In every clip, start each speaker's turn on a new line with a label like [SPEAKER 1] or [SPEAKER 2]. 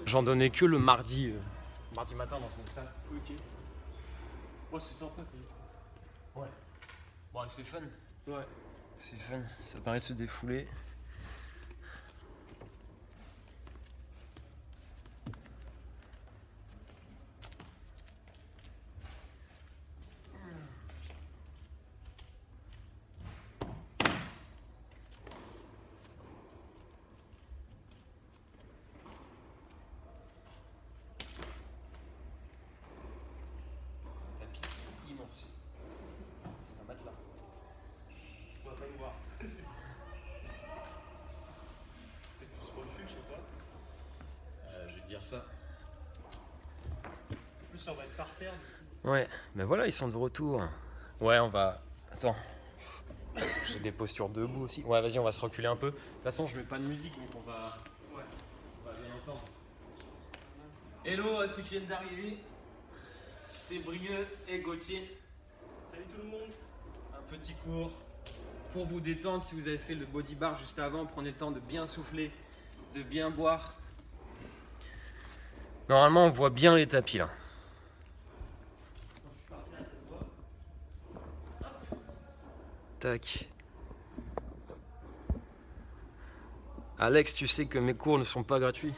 [SPEAKER 1] J'en donnais que le mardi matin dans une salle.
[SPEAKER 2] Ok. Ouais, c'est sympa quand même.
[SPEAKER 1] Ouais. Bon, c'est fun.
[SPEAKER 2] Ouais.
[SPEAKER 1] C'est fun, ça permet de se défouler. Un tapis immense. C'est un matelas.
[SPEAKER 2] On va pas y voir. Peut-être plus recul chez toi.
[SPEAKER 1] Je vais te dire ça.
[SPEAKER 2] En plus, on va être par terre.
[SPEAKER 1] Ouais, mais voilà, ils sont de retour. Ouais, on va... Attends. J'ai des postures debout aussi. Ouais, vas-y, on va se reculer un peu. De toute façon, je mets pas de musique, donc on va bien entendre. Hello à ceux qui viennent d'arriver. C'est Brieux et Gauthier.
[SPEAKER 2] Salut tout le monde.
[SPEAKER 1] Un petit cours pour vous détendre. Si vous avez fait le body bar juste avant, prenez le temps de bien souffler, de bien boire. Normalement, on voit bien les tapis là.
[SPEAKER 2] Quand je suis par terre, ça se voit.
[SPEAKER 1] Tac. Alex, tu sais que mes cours ne sont pas gratuits.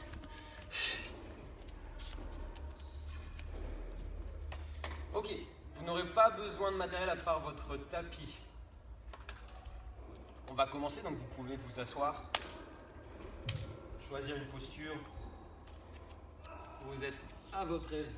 [SPEAKER 1] Ok, vous n'aurez pas besoin de matériel à part votre tapis. On va commencer, donc vous pouvez vous asseoir, choisir une posture où vous êtes à votre aise.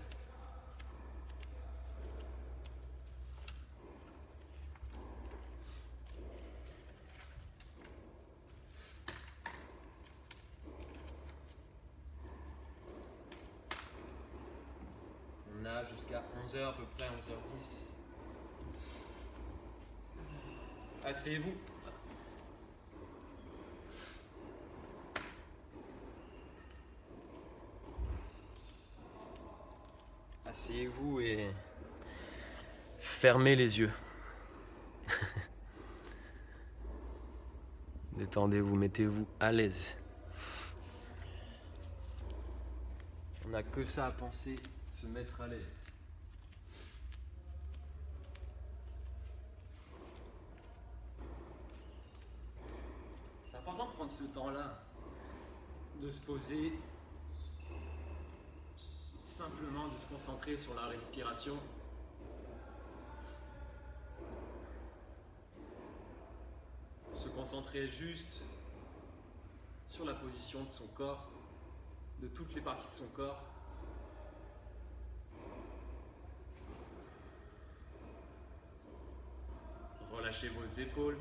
[SPEAKER 1] On a jusqu'à 11h à peu près, 11h10. Asseyez-vous. Asseyez-vous et fermez les yeux. Détendez-vous, mettez-vous à l'aise. On n'a que ça à penser, se mettre à l'aise. C'est important de prendre ce temps-là, de se poser, simplement de se concentrer sur la respiration. Se concentrer juste sur la position de son corps, de toutes les parties de son corps. Relâchez vos épaules.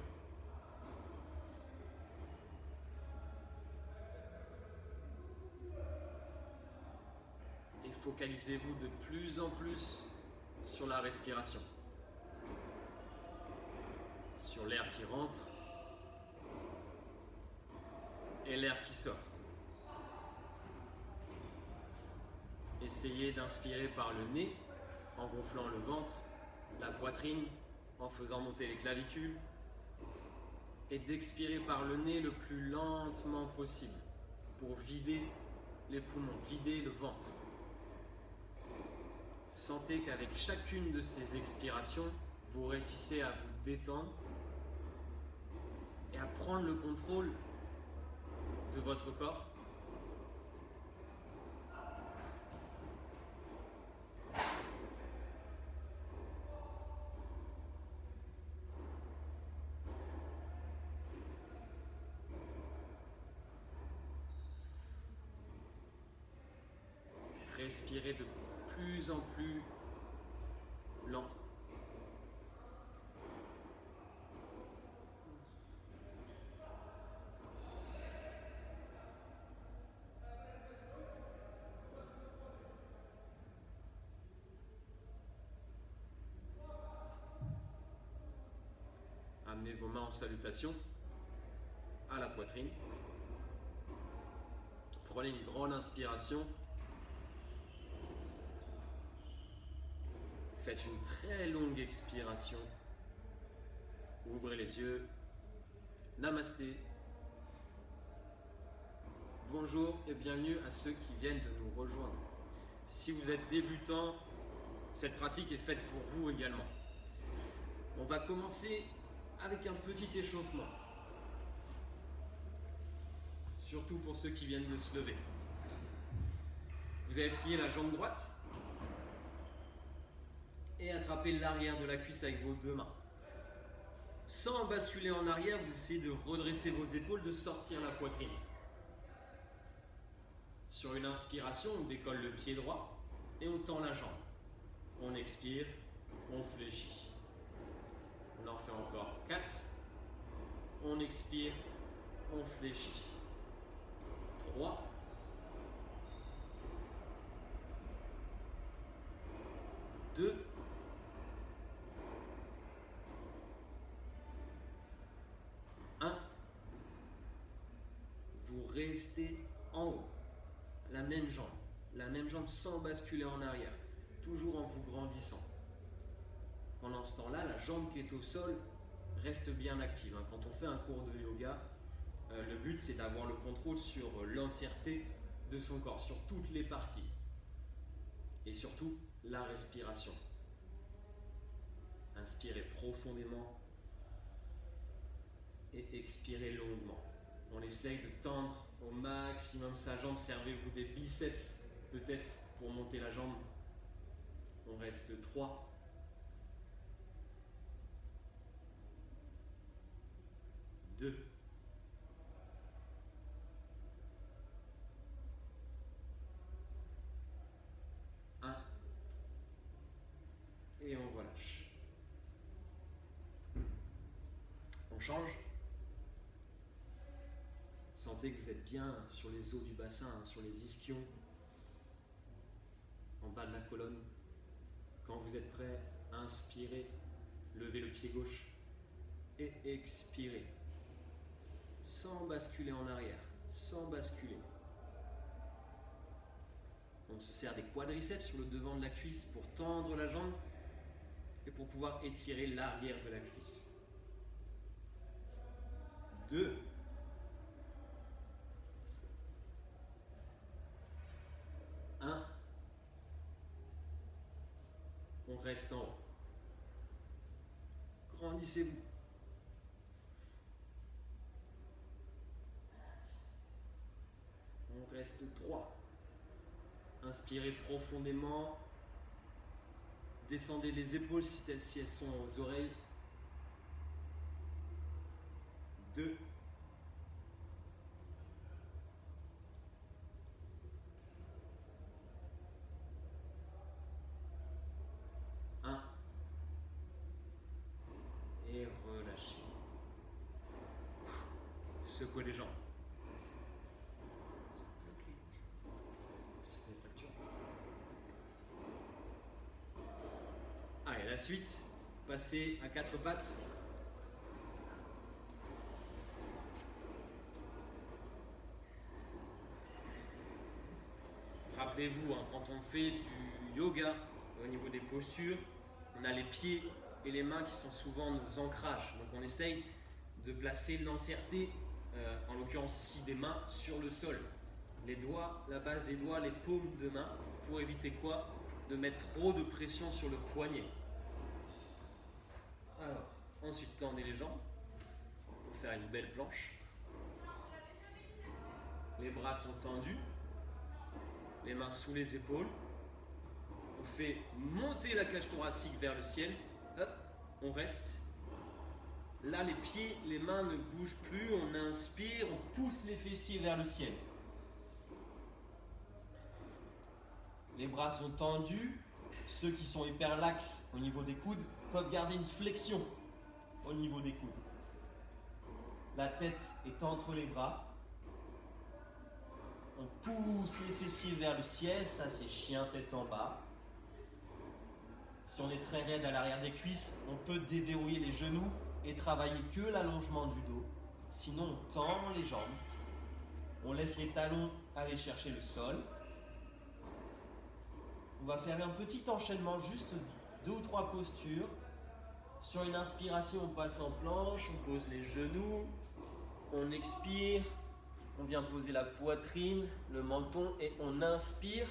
[SPEAKER 1] Et focalisez-vous de plus en plus sur la respiration. Sur l'air qui rentre et l'air qui sort. Essayez d'inspirer par le nez en gonflant le ventre, la poitrine, en faisant monter les clavicules et d'expirer par le nez le plus lentement possible pour vider les poumons, vider le ventre. Sentez qu'avec chacune de ces expirations, vous réussissez à vous détendre et à prendre le contrôle de votre corps. Respirez de plus en plus lent. Amenez vos mains en salutation à la poitrine. Prenez une grande inspiration. Faites une très longue expiration. Ouvrez les yeux. Namasté. Bonjour et bienvenue à ceux qui viennent de nous rejoindre. Si vous êtes débutant, cette pratique est faite pour vous également. On va commencer avec un petit échauffement. Surtout pour ceux qui viennent de se lever. Vous allez plier la jambe droite et attraper l'arrière de la cuisse avec vos deux mains. Sans basculer en arrière, vous essayez de redresser vos épaules, de sortir la poitrine. Sur une inspiration, on décolle le pied droit et on tend la jambe. On expire, on fléchit. On en fait encore 4. On expire, on fléchit. 3. 2. 1. Vous restez en haut. La même jambe sans basculer en arrière, toujours en vous grandissant. Pendant ce temps-là, la jambe qui est au sol reste bien active. Quand on fait un cours de yoga, le but c'est d'avoir le contrôle sur l'entièreté de son corps, sur toutes les parties. Et surtout, la respiration. Inspirez profondément et expirez longuement. On essaye de tendre au maximum sa jambe. Servez-vous des biceps peut-être pour monter la jambe. On reste 3. 2. 1. Et on relâche. On change. Sentez que vous êtes bien sur les os du bassin, sur les ischions, en bas de la colonne. Quand vous êtes prêt, inspirez, levez le pied gauche et expirez. Sans basculer en arrière, sans basculer. On se sert des quadriceps sur le devant de la cuisse pour tendre la jambe et pour pouvoir étirer l'arrière de la cuisse. 2. 1. On reste en haut. Grandissez-vous. On reste 3. Inspirez profondément. Descendez les épaules si elles sont aux oreilles. 2. 1. Et relâchez. Secouez les jambes. Allez, la suite, passez à 4 pattes. Rappelez-vous, quand on fait du yoga, au niveau des postures, on a les pieds et les mains qui sont souvent nos ancrages. Donc on essaye de placer l'entièreté, en l'occurrence ici des mains, sur le sol. Les doigts, la base des doigts, les paumes de main, pour éviter quoi? De mettre trop de pression sur le poignet. Alors, ensuite tendez les jambes pour faire une belle planche. Les bras sont tendus, les mains sous les épaules. On fait monter la cage thoracique vers le ciel. Hop, on reste. Là, les pieds, les mains ne bougent plus. On inspire, on pousse les fessiers vers le ciel. Les bras sont tendus. Ceux qui sont hyper laxes au niveau des coudes peuvent garder une flexion au niveau des coudes. La tête est entre les bras. On pousse les fessiers vers le ciel. Ça, c'est chien tête en bas. Si on est très raide à l'arrière des cuisses, on peut déverrouiller les genoux et travailler que l'allongement du dos. Sinon, on tend les jambes. On laisse les talons aller chercher le sol. On va faire un petit enchaînement, juste 2 ou 3 postures. Sur une inspiration, on passe en planche, on pose les genoux, on expire, On vient poser la poitrine, le menton et on inspire.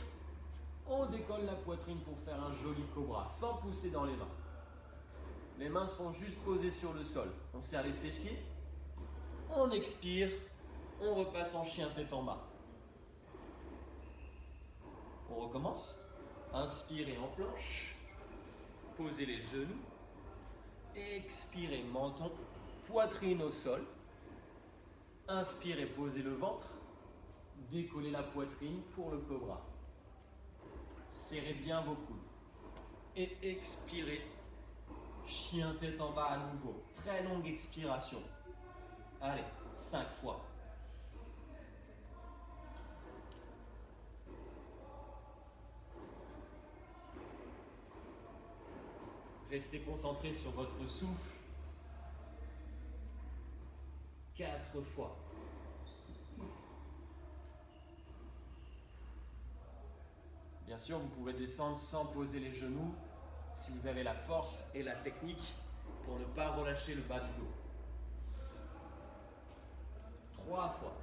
[SPEAKER 1] On décolle la poitrine pour faire un joli cobra, sans pousser dans les mains. Les mains sont juste posées sur le sol. On serre les fessiers. On expire. On repasse en chien tête en bas. On recommence. Inspirez en planche. Posez les genoux. Expirez menton, poitrine au sol. Inspirez, posez le ventre. Décollez la poitrine pour le cobra. Serrez bien vos coudes. Et expirez. Chien tête en bas à nouveau. Très longue expiration. Allez, 5 fois. Restez concentré sur votre souffle. 4 fois. Bien sûr, vous pouvez descendre sans poser les genoux si vous avez la force et la technique pour ne pas relâcher le bas du dos. 3 fois.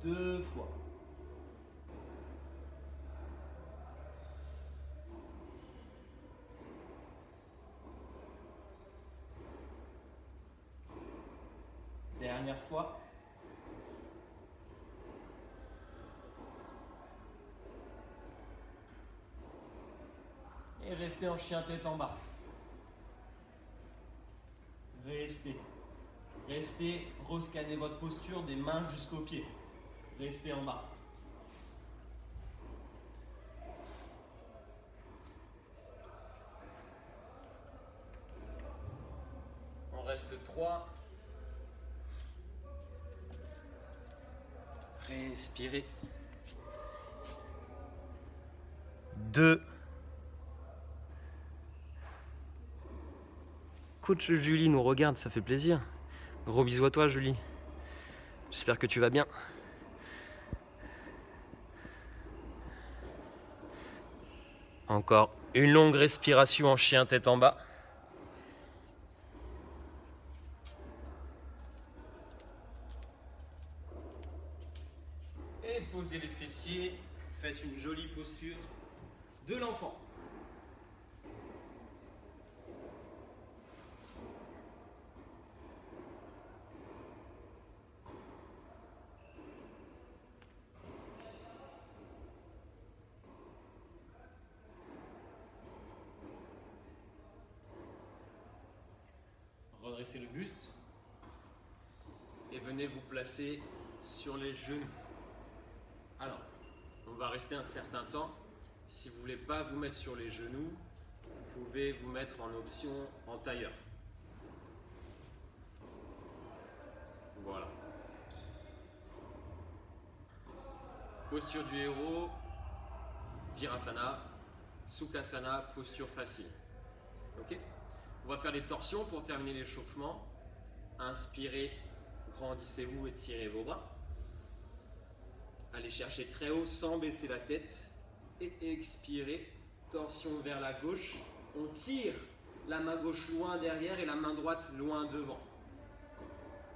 [SPEAKER 1] 2 fois. 1 fois. Et restez en chien tête en bas. Restez. Restez, rescannez votre posture des mains jusqu'aux pieds. Restez en bas. On reste 3. Respirez. 2. Coach Julie nous regarde, ça fait plaisir. Gros bisous à toi Julie. J'espère que tu vas bien. Encore une longue respiration en chien tête en bas. Et posez les fessiers. Faites une jolie posture de l'enfant. Redressez le buste et venez vous placer sur les genoux. Alors, on va rester un certain temps. Si vous ne voulez pas vous mettre sur les genoux, vous pouvez vous mettre en option en tailleur. Voilà. Posture du héros, Virasana, Sukhasana, posture facile. Ok ? On va faire des torsions pour terminer l'échauffement. Inspirez, grandissez-vous, étirez vos bras. Allez chercher très haut sans baisser la tête. Et expirez, torsion vers la gauche. On tire la main gauche loin derrière et la main droite loin devant.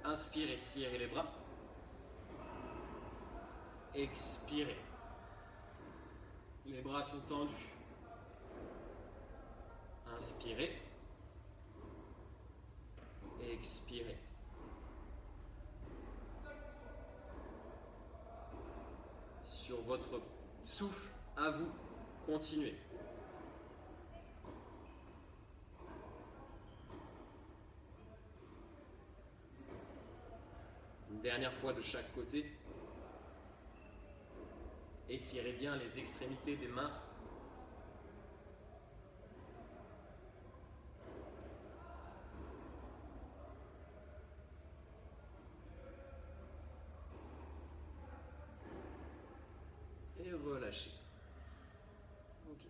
[SPEAKER 1] Inspirez, tirez les bras. Expirez. Les bras sont tendus. Inspirez. Expirez. Sur votre souffle, à vous, continuez. Une dernière fois de chaque côté. Étirez bien les extrémités des mains. Et relâchez. Ok.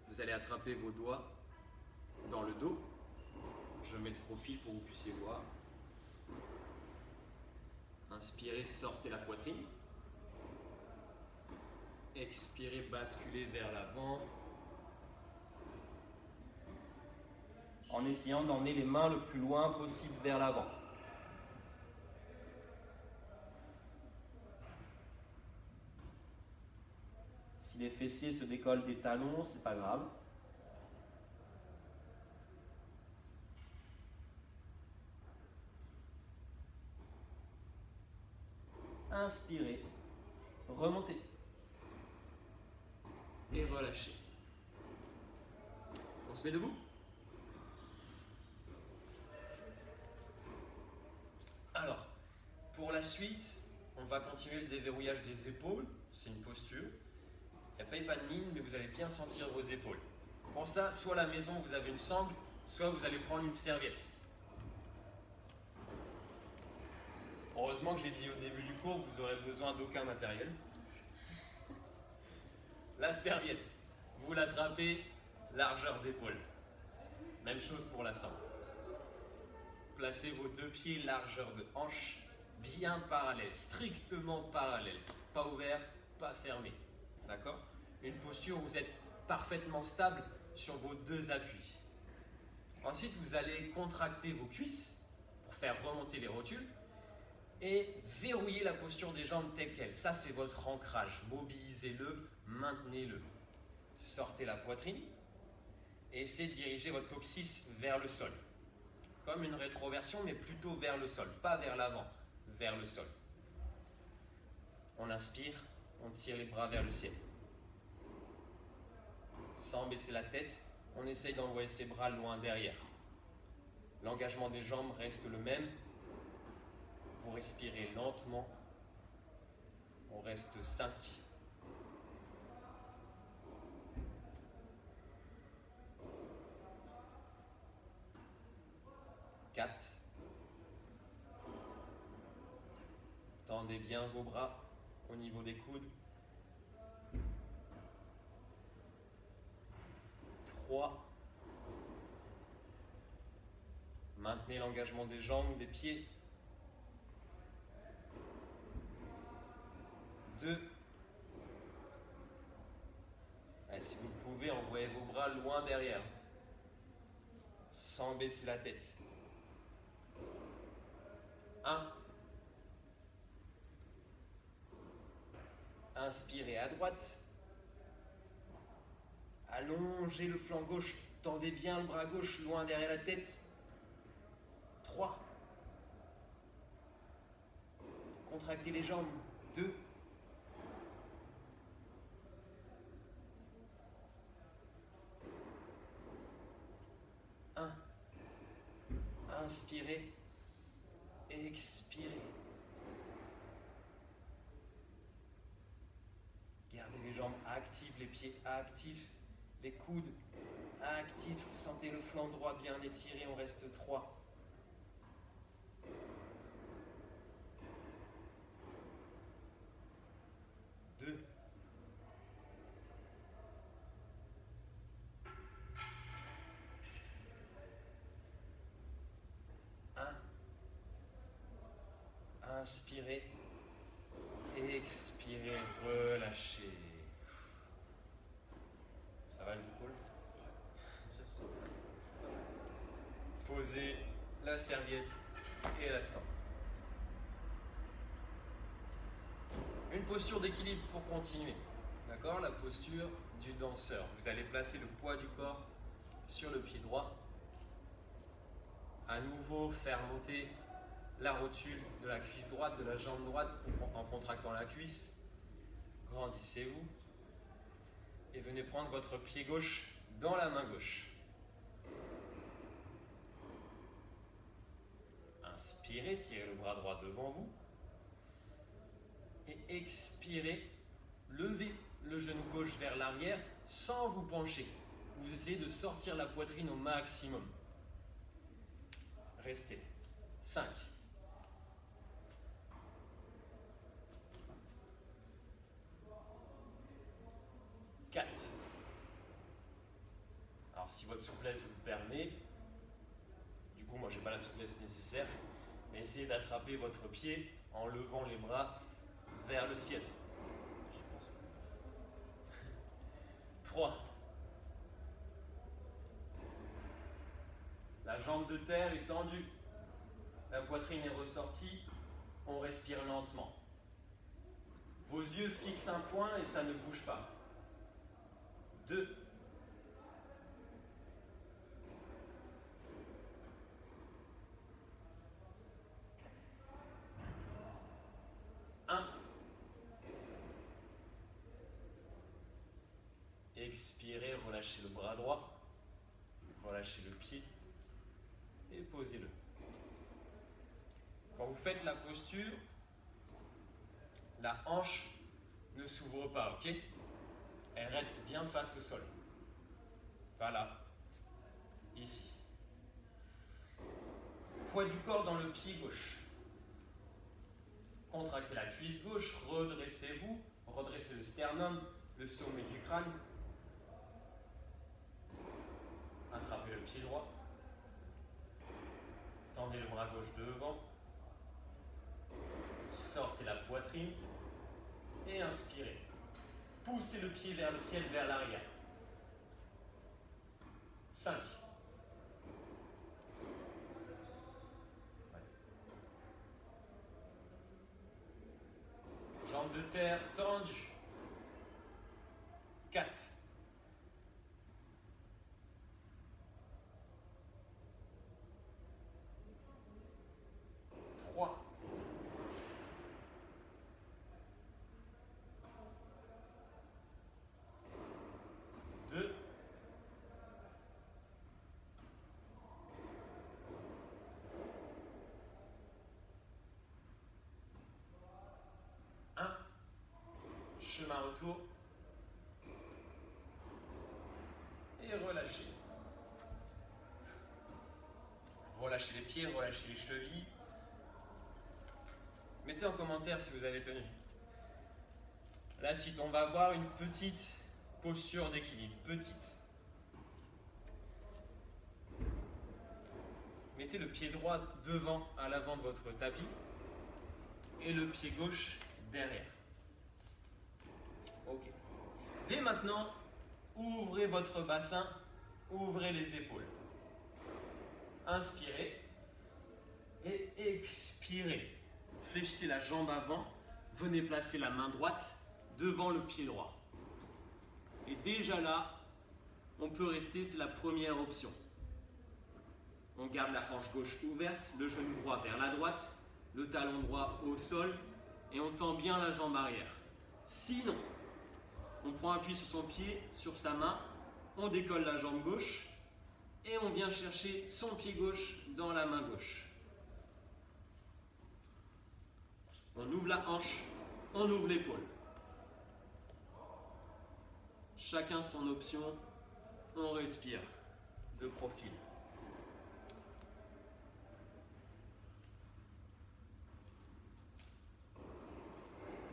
[SPEAKER 1] Vous allez attraper vos doigts dans le dos. Je mets de profil pour que vous puissiez voir. Inspirez, sortez la poitrine. Expirez, basculez vers l'avant. En essayant d'emmener les mains le plus loin possible vers l'avant. Si les fessiers se décollent des talons, c'est pas grave. Inspirez, remontez et relâchez. On se met debout. Alors, pour la suite, on va continuer le déverrouillage des épaules. C'est une posture. Il n'y a pas de mine, mais vous allez bien sentir vos épaules. Pour ça, soit à la maison, vous avez une sangle, soit vous allez prendre une serviette. Heureusement que j'ai dit au début du cours que vous n'aurez besoin d'aucun matériel. La serviette, vous l'attrapez, largeur d'épaule. Même chose pour la sangle. Placez vos deux pieds, largeur de hanche, bien parallèles, strictement parallèles. Pas ouvert, pas fermé. D'accord? Une posture où vous êtes parfaitement stable sur vos deux appuis. Ensuite, vous allez contracter vos cuisses pour faire remonter les rotules et verrouiller la posture des jambes telle qu'elle. Ça, c'est votre ancrage. Mobilisez-le, maintenez-le. Sortez la poitrine et essayez de diriger votre coccyx vers le sol. Comme une rétroversion, mais plutôt vers le sol, pas vers l'avant, vers le sol. On inspire, on tire les bras vers le ciel. Sans baisser la tête, on essaye d'envoyer ses bras loin derrière. L'engagement des jambes reste le même. Vous respirez lentement. On reste 5. 4. Tendez bien vos bras au niveau des coudes. 3. Maintenez l'engagement des jambes, des pieds. 2. Et si vous pouvez, envoyez vos bras loin derrière, sans baisser la tête. 1. Inspirez à droite. Allongez le flanc gauche. Tendez bien le bras gauche loin derrière la tête. 3. Contractez les jambes. 2. 1. Inspirez. Expirez. Gardez les jambes actives, les pieds actifs, les coudes actifs. Vous sentez le flanc droit bien étiré. On reste 3. 2. 1. Inspirez. Expirez. Relâchez. Ça va les épaules? Posez la serviette et la sangle. Une posture d'équilibre pour continuer. D'accord? La posture du danseur. Vous allez placer le poids du corps sur le pied droit. À nouveau, faire monter la rotule de la cuisse droite, de la jambe droite en contractant la cuisse. Grandissez-vous. Et venez prendre votre pied gauche dans la main gauche. Inspirez, tirez le bras droit devant vous. Et expirez, levez le genou gauche vers l'arrière sans vous pencher. Vous essayez de sortir la poitrine au maximum. Restez. 5. 4. Alors si votre souplesse vous le permet, du coup moi j'ai pas la souplesse nécessaire, mais essayez d'attraper votre pied en levant les bras vers le ciel. 3. La jambe de terre est tendue. La poitrine est ressortie. On respire lentement. Vos yeux fixent un point et ça ne bouge pas. 2. 1. Expirez, relâchez le bras droit, relâchez le pied et posez-le. Quand vous faites la posture, la hanche ne s'ouvre pas, ok? Elle reste bien face au sol. Voilà, ici. Poids du corps dans le pied gauche. Contractez la cuisse gauche, redressez-vous, redressez le sternum, le sommet du crâne. Attrapez le pied droit. Tendez le bras gauche devant. Sortez la poitrine et inspirez. Poussez le pied vers le ciel, vers l'arrière. 5. Jambes de terre tendues. 4. 3. 2. 1. Chemin retour. Et relâchez. Relâchez les pieds, relâchez les chevilles. Mettez en commentaire si vous avez tenu. Là, on va avoir une petite posture d'équilibre. Petite. Mettez le pied droit devant, à l'avant de votre tapis. Et le pied gauche derrière. Ok. Dès maintenant, ouvrez votre bassin, ouvrez les épaules. Inspirez et expirez. Fléchissez la jambe avant, venez placer la main droite devant le pied droit. Et déjà là, on peut rester, c'est la première option. On garde la hanche gauche ouverte, le genou droit vers la droite, le talon droit au sol et on tend bien la jambe arrière. Sinon, on prend appui sur son pied, sur sa main, on décolle la jambe gauche et on vient chercher son pied gauche dans la main gauche. On ouvre la hanche, on ouvre l'épaule. Chacun son option, on respire de profil.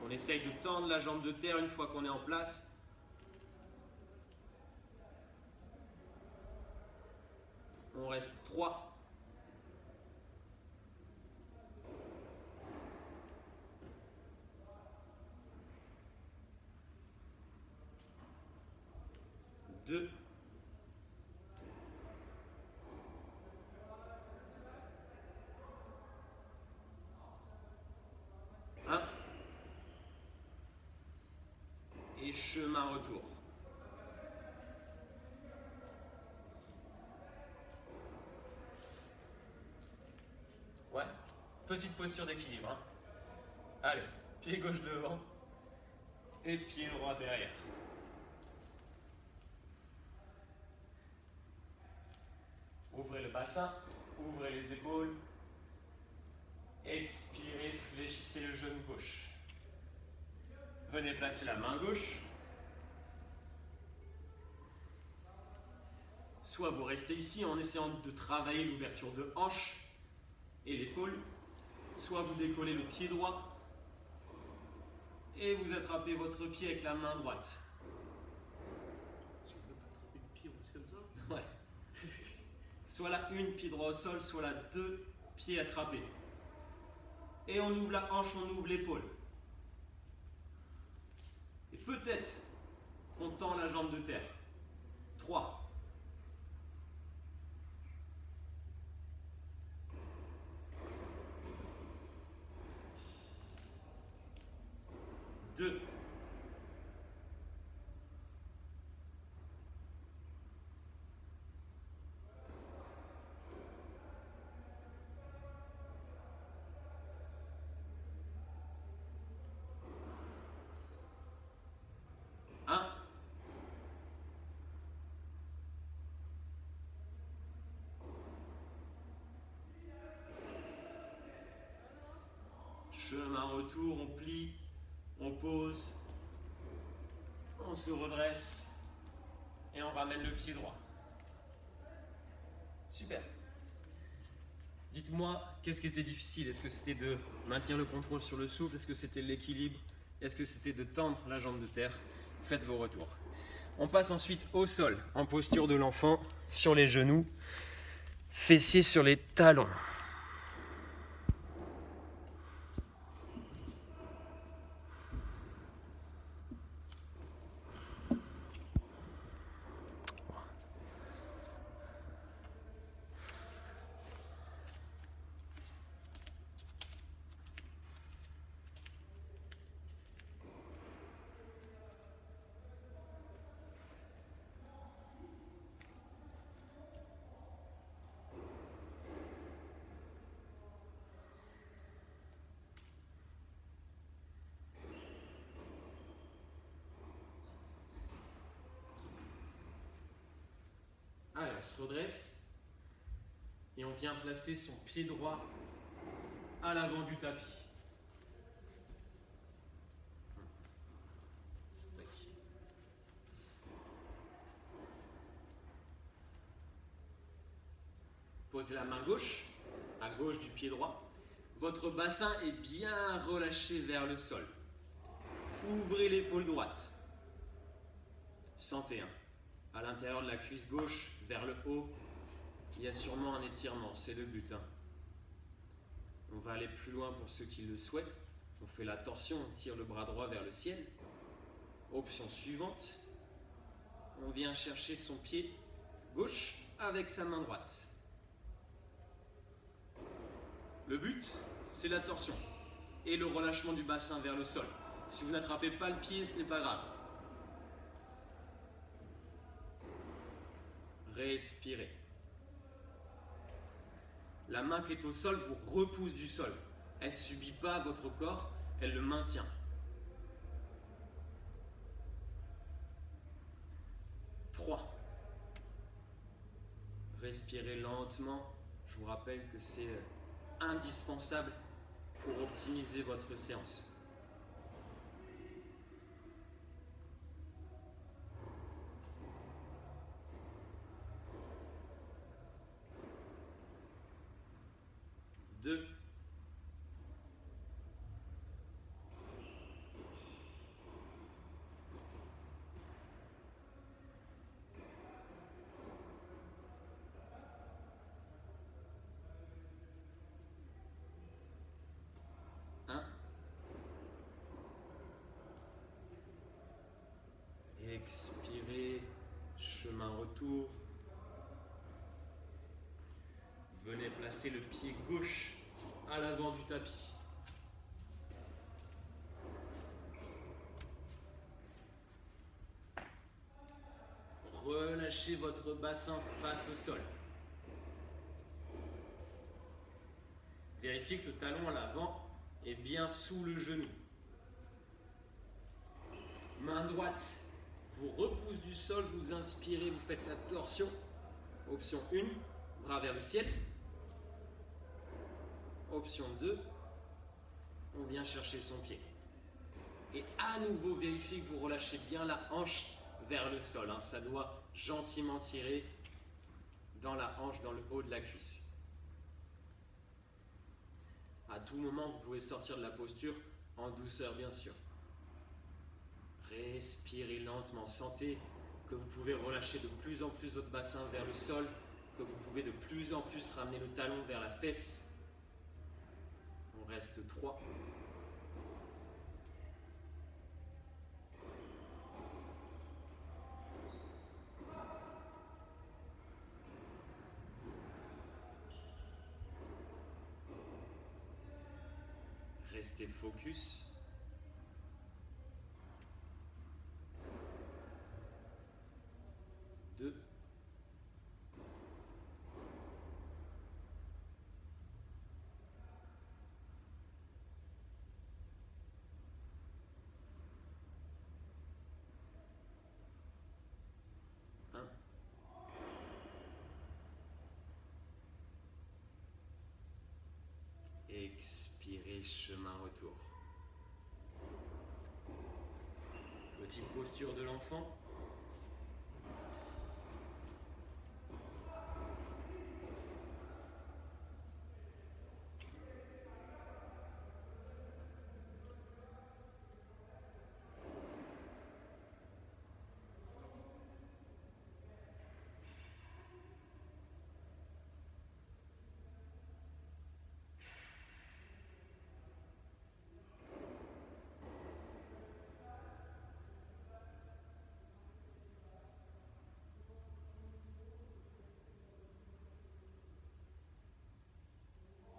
[SPEAKER 1] On essaye de tendre la jambe de terre une fois qu'on est en place. On reste 3. 2. 1. Et chemin retour. Ouais, petite posture d'équilibre. Hein. Allez, pied gauche devant et pied droit derrière. Ouvrez le bassin, ouvrez les épaules. Expirez, fléchissez le genou gauche. Venez placer la main gauche. Soit vous restez ici en essayant de travailler l'ouverture de hanche et l'épaule, soit vous décollez le pied droit et vous attrapez votre pied avec la main droite.
[SPEAKER 2] Si on ne peut pas attraper le pied, on reste comme ça.
[SPEAKER 1] Ouais. Soit la une, pied droit au sol, soit la 2, pieds attrapés. Et on ouvre la hanche, on ouvre l'épaule. Et peut-être on tend la jambe de terre. 3. 2. 1. Chemin retour, on plie, on pose, on se redresse et on ramène le pied droit. Super. Dites-moi, qu'est-ce qui était difficile? Est-ce que c'était de maintenir le contrôle sur le souffle? Est-ce que c'était l'équilibre? Est-ce que c'était de tendre la jambe de terre? Faites vos retours. On passe ensuite au sol, en posture de l'enfant, sur les genoux, fessiers sur les talons. Allez, on se redresse et on vient placer son pied droit à l'avant du tapis. Tac. Posez la main gauche, à gauche du pied droit. Votre bassin est bien relâché vers le sol. Ouvrez l'épaule droite. Sentez à l'intérieur de la cuisse gauche, vers le haut, il y a sûrement un étirement, c'est le but. On va aller plus loin pour ceux qui le souhaitent. On fait la torsion, on tire le bras droit vers le ciel. Option suivante, on vient chercher son pied gauche avec sa main droite. Le but, c'est la torsion et le relâchement du bassin vers le sol. Si vous n'attrapez pas le pied, ce n'est pas grave. Respirez. La main qui est au sol vous repousse du sol. Elle ne subit pas votre corps, elle le maintient. Trois. Respirez lentement. Je vous rappelle que c'est indispensable pour optimiser votre séance. Deux. 1. Expirez, chemin retour. Venez placer le pied gauche à l'avant du tapis. Relâchez votre bassin face au sol. Vérifiez que le talon à l'avant est bien sous le genou. Main droite vous repousse du sol, vous inspirez, vous faites la torsion. Option 1, bras vers le ciel. Option 2, on vient chercher son pied. Et à nouveau, vérifiez que vous relâchez bien la hanche vers le sol. Ça doit gentiment tirer dans la hanche, dans le haut de la cuisse. À tout moment, vous pouvez sortir de la posture en douceur, bien sûr. Respirez lentement. Sentez que vous pouvez relâcher de plus en plus votre bassin vers le sol, que vous pouvez de plus en plus ramener le talon vers la fesse. On reste 3. Restez focus. Deux. Un. Expirez, chemin retour. Petite posture de l'enfant.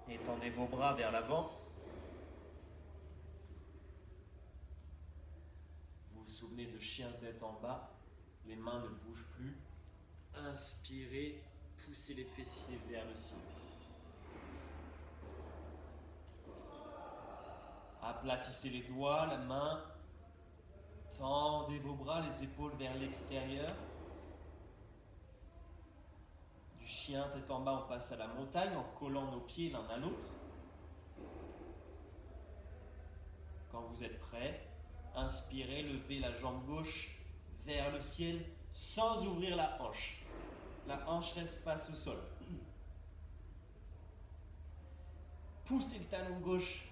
[SPEAKER 1] Étendez vos bras vers l'avant. Vous vous souvenez de chien tête en bas. Les mains ne bougent plus. Inspirez, poussez les fessiers vers le ciel. Aplatissez les doigts, la main. Tendez vos bras, les épaules vers l'extérieur. Du chien tête en bas, on passe à la montagne en collant nos pieds l'un à l'autre. Quand vous êtes prêts, inspirez, levez la jambe gauche vers le ciel sans ouvrir la hanche. La hanche reste face au sol. Poussez le talon gauche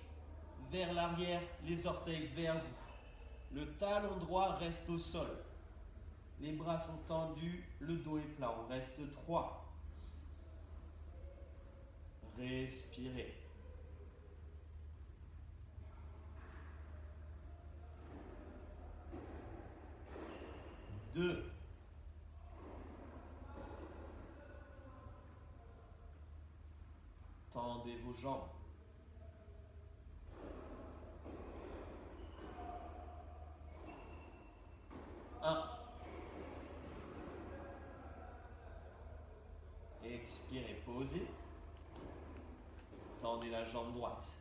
[SPEAKER 1] vers l'arrière, les orteils vers vous. Le talon droit reste au sol. Les bras sont tendus, le dos est plat. On reste 3. Respirez. 2. Tendez vos jambes. 1. Expirez, posez. Tendez la jambe droite.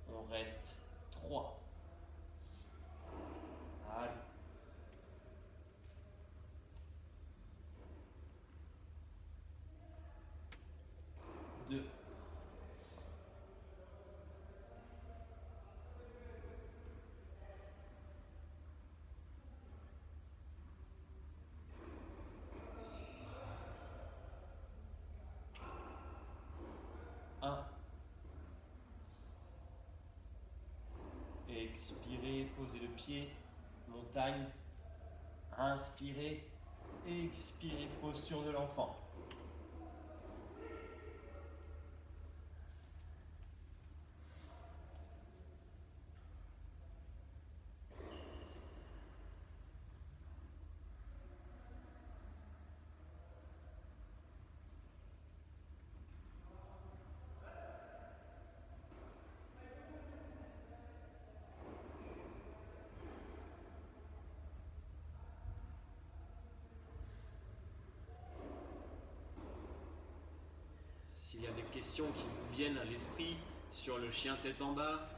[SPEAKER 1] On reste 3. Allez. 2. 1. Expirez, posez le pied, montagne. Inspirez, expirez, posture de l'enfant. S'il y a des questions qui vous viennent à l'esprit sur le chien tête en bas,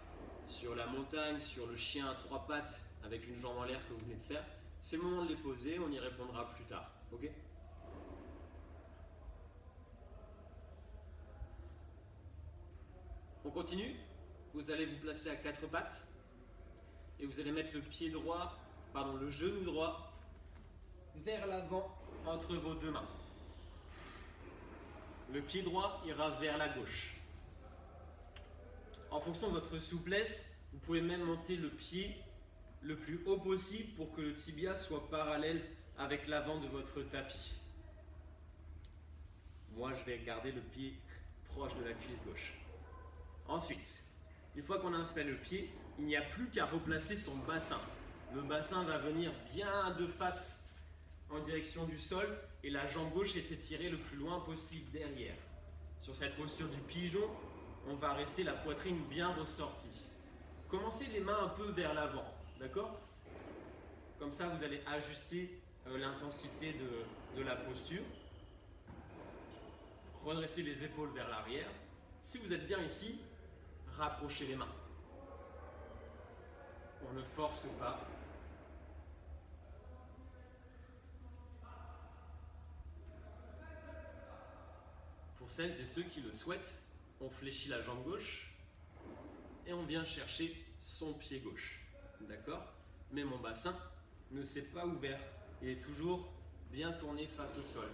[SPEAKER 1] sur la montagne, sur le chien à 3 pattes avec une jambe en l'air que vous venez de faire, c'est le moment de les poser, on y répondra plus tard. Ok ? On continue. Vous allez vous placer à 4 pattes et vous allez mettre le genou droit vers l'avant entre vos 2 mains. Le pied droit ira vers la gauche. En fonction de votre souplesse, vous pouvez même monter le pied le plus haut possible pour que le tibia soit parallèle avec l'avant de votre tapis. Moi, je vais garder le pied proche de la cuisse gauche. Ensuite, une fois qu'on a installé le pied, il n'y a plus qu'à replacer son bassin. Le bassin va venir bien de face en direction du sol et la jambe gauche est étirée le plus loin possible derrière. Sur cette posture du pigeon, on va rester la poitrine bien ressortie. Commencez les mains un peu vers l'avant, d'accord? Comme ça, vous allez ajuster l'intensité de la posture. Redressez les épaules vers l'arrière. Si vous êtes bien ici, rapprochez les mains. On ne force pas. Pour celles et ceux qui le souhaitent, on fléchit la jambe gauche et on vient chercher son pied gauche. D'accord? Mais mon bassin ne s'est pas ouvert. Il est toujours bien tourné face au sol.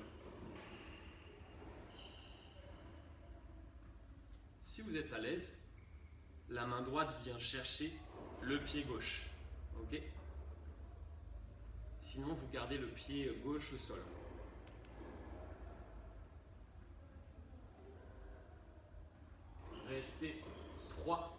[SPEAKER 1] Si vous êtes à l'aise, la main droite vient chercher le pied gauche. Ok? Sinon, vous gardez le pied gauche au sol. Restez 3.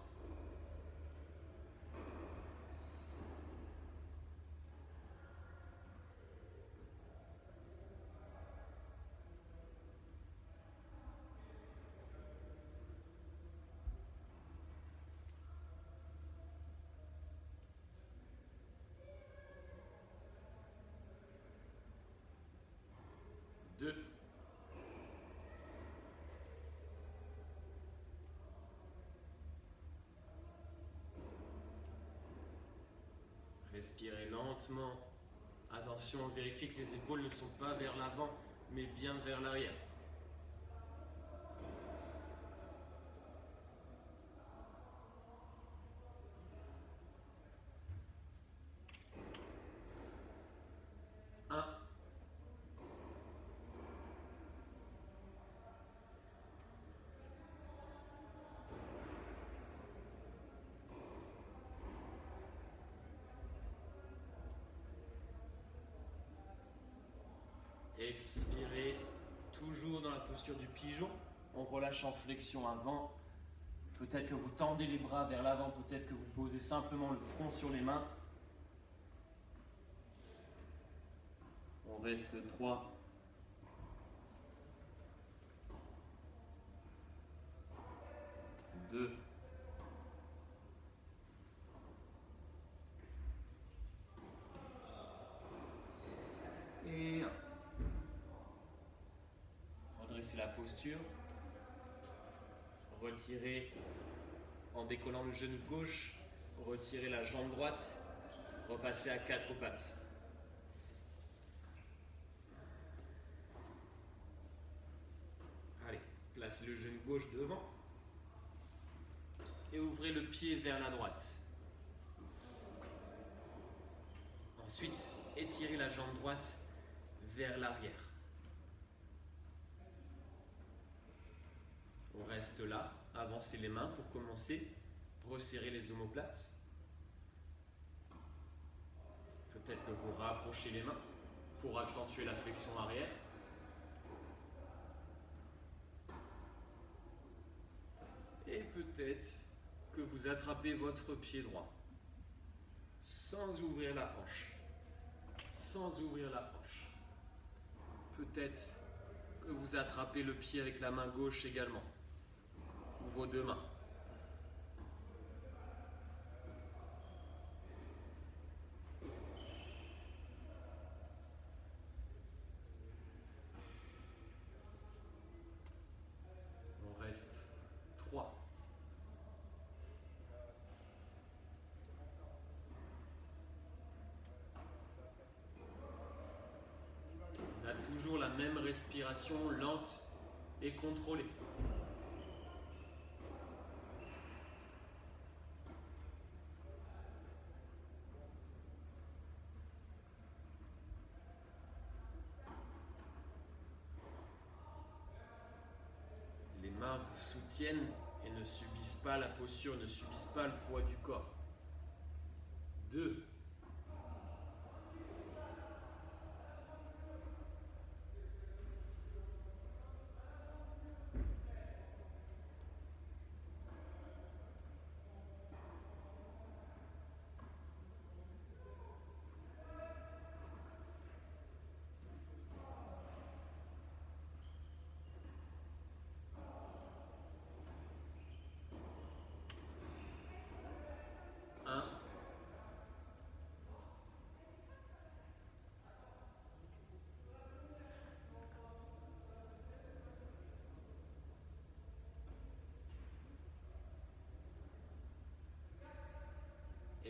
[SPEAKER 1] 2. Respirez lentement. Attention, on vérifie que les épaules ne sont pas vers l'avant, mais bien vers l'arrière. Expirez, toujours dans la posture du pigeon. On relâche en flexion avant. Peut-être que vous tendez les bras vers l'avant, peut-être que vous posez simplement le front sur les mains. On reste 3. 2. Et 1. Redressez la posture. Retirez en décollant le genou gauche. Retirez la jambe droite. Repassez à 4 pattes. Allez, placez le genou gauche devant. Et ouvrez le pied vers la droite. Ensuite, étirez la jambe droite vers l'arrière. On reste là, avancez les mains pour commencer, resserrez les omoplates. Peut-être que vous rapprochez les mains pour accentuer la flexion arrière. Et peut-être que vous attrapez votre pied droit sans ouvrir la hanche. Sans ouvrir la hanche. Peut-être que vous attrapez le pied avec la main gauche également. Ou vos deux mains. On reste 3. On a toujours la même respiration lente et contrôlée. Les mains vous soutiennent et ne subissent pas la posture, ne subissent pas le poids du corps. 2.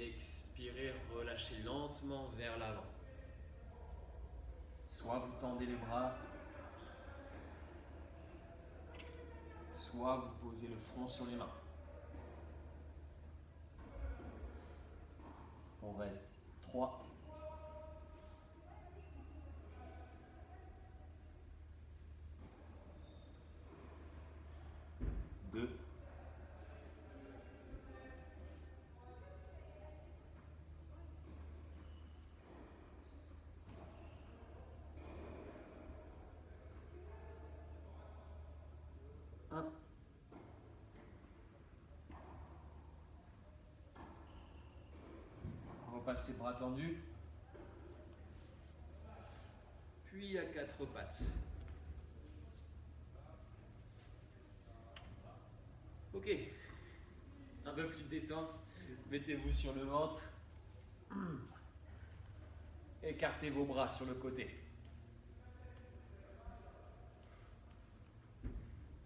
[SPEAKER 1] Expirez, relâchez lentement vers l'avant. Soit vous tendez les bras, soit vous posez le front sur les mains. On reste 3. 2. 1. On repasse les bras tendus. Puis à 4 pattes. Ok. Un peu plus de détente. Mettez-vous sur le ventre. Écartez vos bras sur le côté.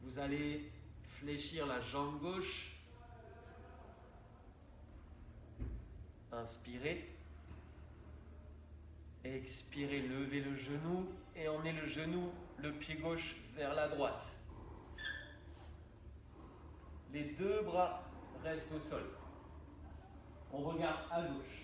[SPEAKER 1] Vous allez fléchir la jambe gauche. Inspirez. Expirez, levez le genou et emmenez le genou, le pied gauche vers la droite. Les 2 bras restent au sol. On regarde à gauche.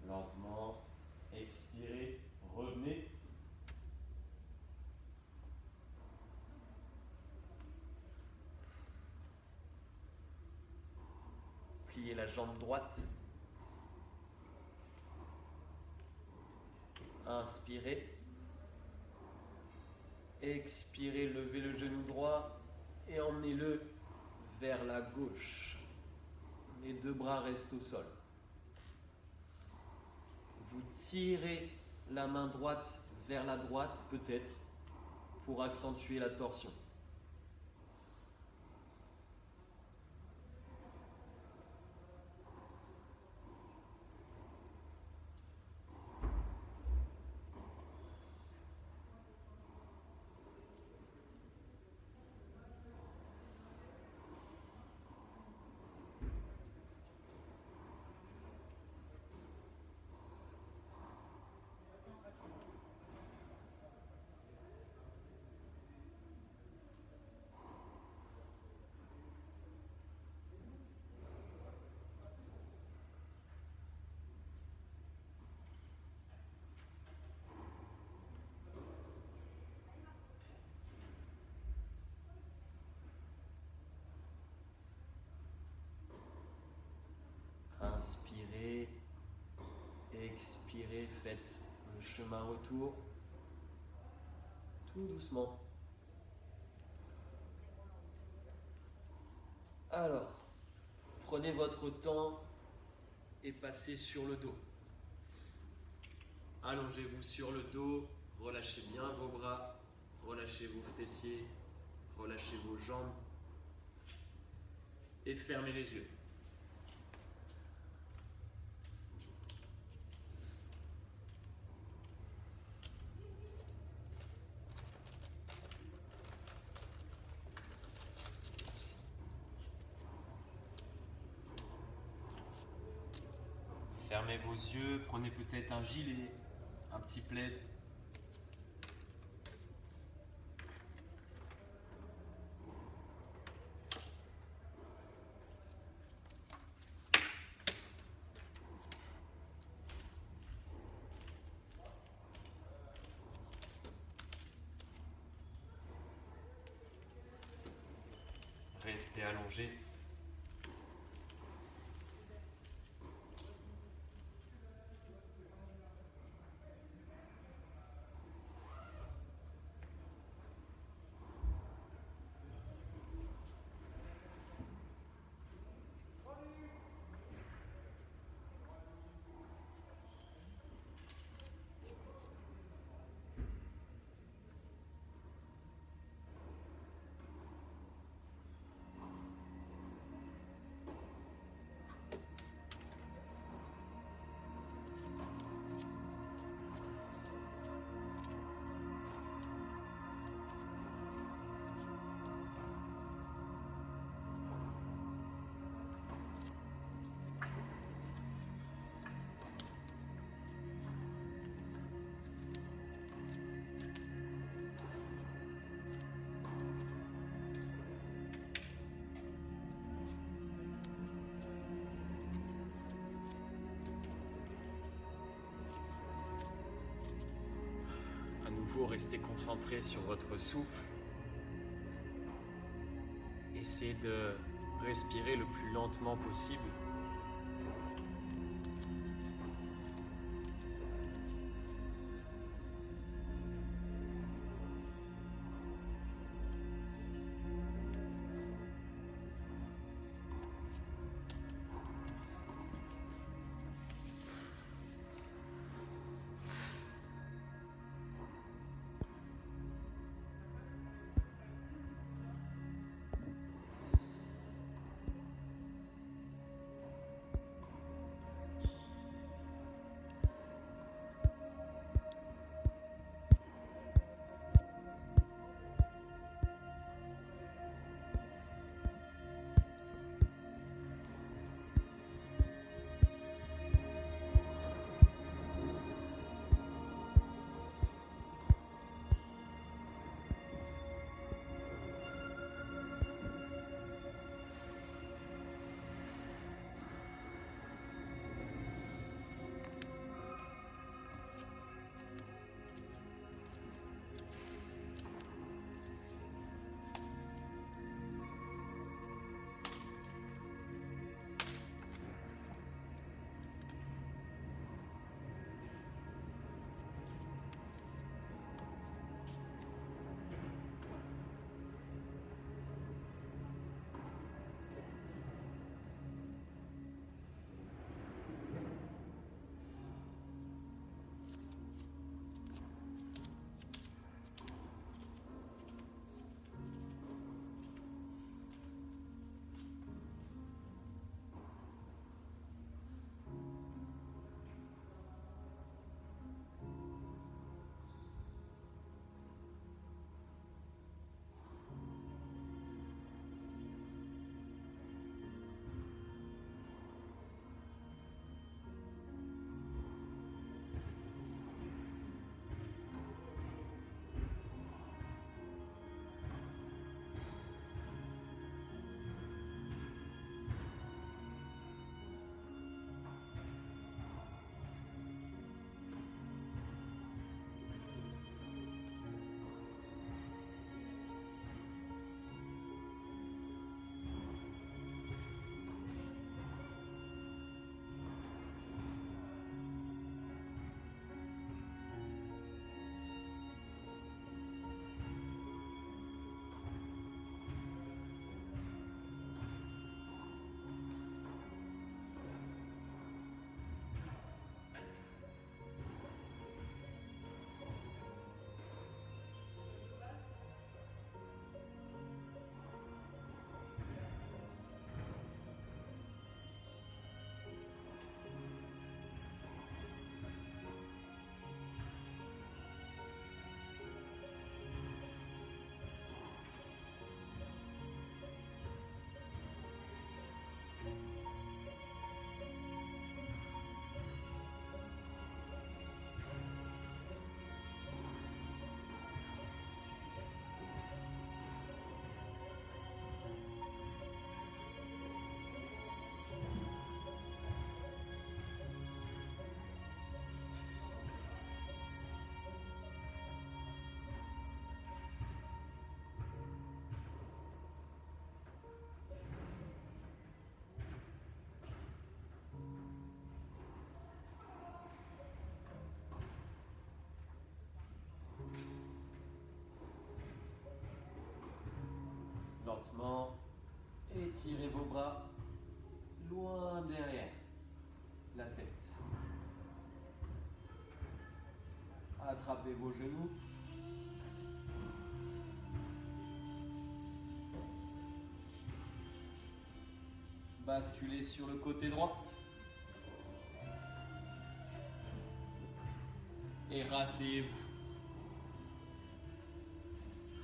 [SPEAKER 1] Lentement, expirez, revenez. Pliez la jambe droite. Inspirez. Expirez, levez le genou droit et emmenez-le vers la gauche. Les 2 bras restent au sol. Vous tirez la main droite vers la droite, peut-être, pour accentuer la torsion. Inspirez, expirez, faites le chemin retour, tout doucement. Alors, prenez votre temps et passez sur le dos. Allongez-vous sur le dos, relâchez bien vos bras, relâchez vos fessiers, relâchez vos jambes et fermez les yeux. Fermez vos yeux, prenez peut-être un gilet, un petit plaid. rester allongé. À nouveau, restez concentré sur votre souffle. Essayez de respirer le plus lentement possible.
[SPEAKER 3] lentement. Étirez vos bras loin derrière la tête. Attrapez vos genoux. Basculez sur le côté droit. Et rasseyez-vous.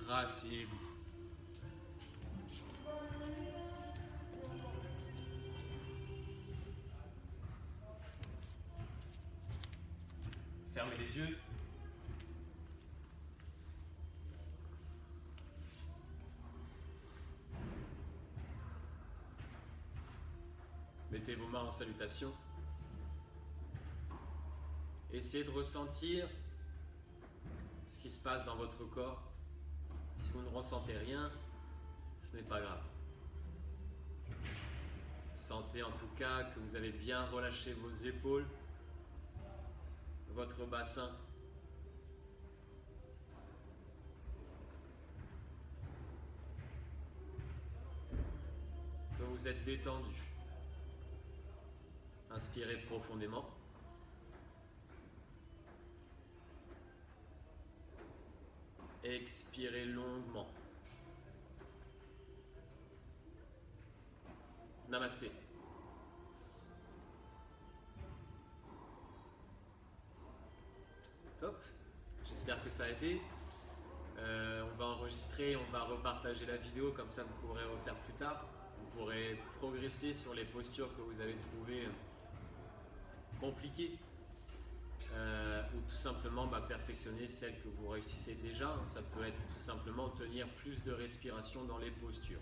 [SPEAKER 3] Rasseyez-vous. Fermez les yeux. Mettez vos mains en salutation. Essayez de ressentir ce qui se passe dans votre corps. Si vous ne ressentez rien, ce n'est pas grave. Sentez en tout cas que vous avez bien relâché vos épaules, votre bassin. Que vous êtes détendu. Inspirez profondément. Expirez longuement. Namasté. Top. J'espère que ça a été. On va enregistrer, on va repartager la vidéo, comme ça vous pourrez refaire plus tard. Vous pourrez progresser sur les postures que vous avez trouvées compliquées. Ou tout simplement perfectionner celles que vous réussissez déjà. Ça peut être tout simplement tenir plus de respiration dans les postures.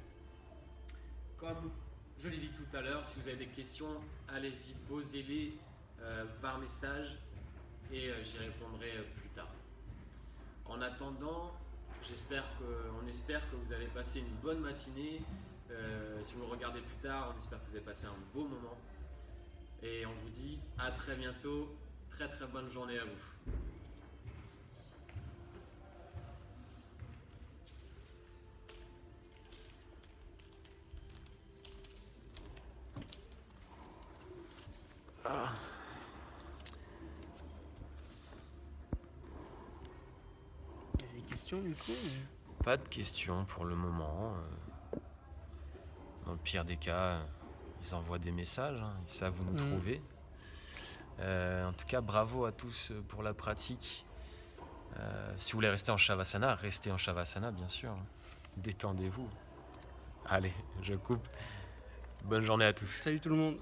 [SPEAKER 3] Comme je l'ai dit tout à l'heure, si vous avez des questions, allez-y, posez-les par message et j'y répondrai plus tard. En attendant, on espère que vous avez passé une bonne matinée. Si vous regardez plus tard, on espère que vous avez passé un beau moment. Et on vous dit à très bientôt. Très très bonne journée à vous.
[SPEAKER 2] Il y a des questions du coup
[SPEAKER 1] Pas de questions pour le moment. Dans le pire des cas, ils envoient des messages, hein, ils savent où nous trouver. En tout cas, bravo à tous pour la pratique. Si vous voulez rester en Shavasana, restez en Shavasana, bien sûr. Détendez-vous. Allez, je coupe. Bonne journée à tous.
[SPEAKER 2] Salut tout le monde.